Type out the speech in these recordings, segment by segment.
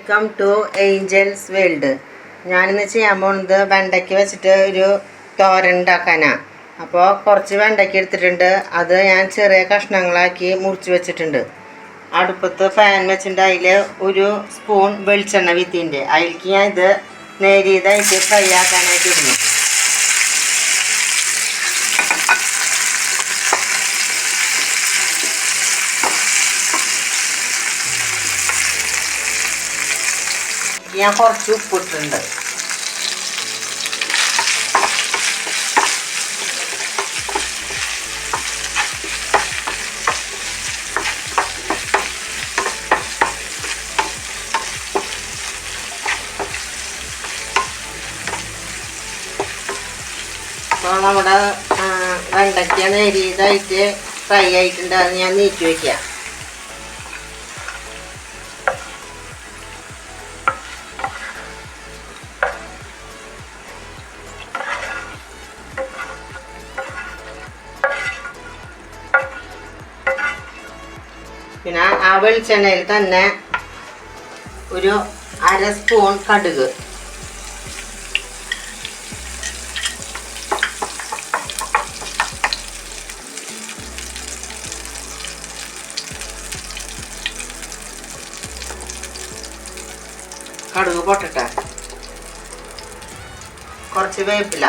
Welcome to Angeles world. ഞാനിന്ന് ചെയ്യാൻ പോകുന്നത് വെണ്ടയ്ക്ക് വെച്ചിട്ട് ഒരു തോരൻ ഉണ്ടാക്കാനാണ്. അപ്പോൾ കുറച്ച് വെണ്ടയ്ക്ക് എടുത്തിട്ടുണ്ട്. അത് ഞാൻ ചെറിയ കഷ്ണങ്ങളാക്കി മുറിച്ച് വെച്ചിട്ടുണ്ട്. അടുപ്പത്ത് ഫാൻ വെച്ചിട്ടുണ്ട്. അതിൽ ഒരു സ്പൂൺ വെളിച്ചെണ്ണ വിത്തിൻ്റെ അതിലേക്ക് ഞാൻ ഇത് നേരിയതായിട്ട് ഫ്രൈ ആക്കാനായിട്ട് ഇടുന്നു. ഞാൻ കുറച്ച് ഉപ്പിട്ടുണ്ട്. അപ്പോൾ നമ്മുടെ വെണ്ടയ്ക്ക നേരിയതായിട്ട് ഫ്രൈ ആയിട്ടുണ്ട്. അത് ഞാൻ നീക്കി വയ്ക്കാം. പിന്നെ ആ വെളിച്ചെണ്ണയിൽ തന്നെ ഒരു അര സ്പൂൺ കടുക്, കടുക് പൊട്ടട്ടെ. കുറച്ച് വേപ്പില,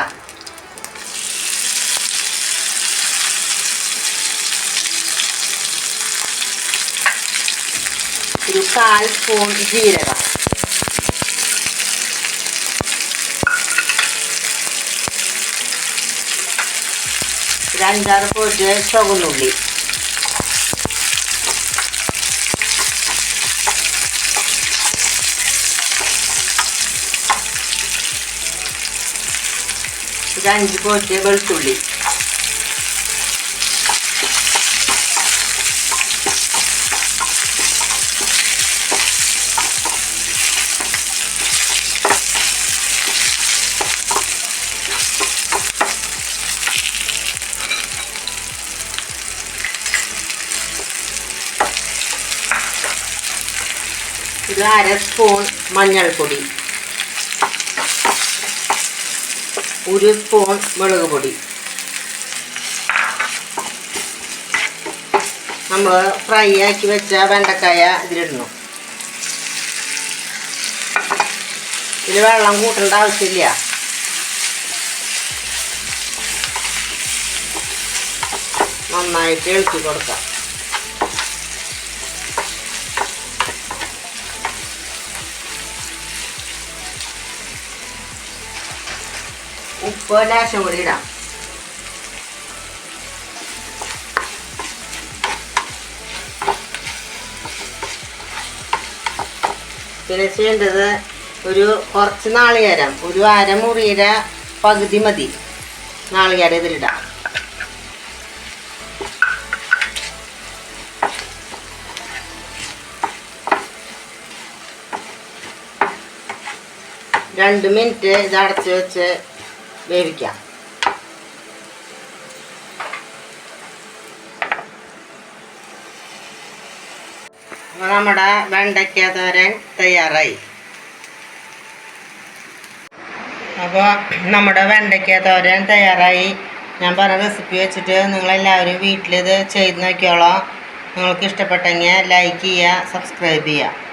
ഒരു 1/4 സ്പൂൺ ജീരകം, ഒരു 5-6 പൊടി ചുവന്നുള്ളി, ഒരു 5 പൊടി വെളുത്തുള്ളി, ഒരു അര സ്പൂൺ മഞ്ഞൾപ്പൊടി, ഒരു സ്പൂൺ മുളക് പൊടി. നമ്മൾ ഫ്രൈ ആക്കി വെച്ച വെണ്ടക്കായ ഇതിലിടണം. ഇതിൽ വെള്ളം കൂട്ടേണ്ട ആവശ്യമില്ല. നന്നായിട്ട് ഇളക്കി കൊടുക്കാം. ഉപ്പ് ലേശം കൂടി ഇടാം. പിന്നെ ചെയ്യേണ്ടത് ഒരു കുറച്ച് നാളികേരം, ഒരു അരമുറിയുടെ പകുതി മതി നാളികേരം ഇതിലിടാം. രണ്ട് മിനിറ്റ് ഇത് അടച്ച് വെച്ച് വേവിക്കാം. അപ്പോൾ നമ്മുടെ വെണ്ടയ്ക്ക തോരൻ തയ്യാറായി. അപ്പോൾ നമ്മുടെ വെണ്ടയ്ക്ക തോരൻ തയ്യാറായി. ഞാൻ പറഞ്ഞ റെസിപ്പി വെച്ചിട്ട് നിങ്ങളെല്ലാവരും വീട്ടിലിത് ചെയ്ത് നോക്കിയോളാം. നിങ്ങൾക്ക് ഇഷ്ടപ്പെട്ടെങ്കിൽ ലൈക്ക് ചെയ്യുക, സബ്സ്ക്രൈബ് ചെയ്യുക.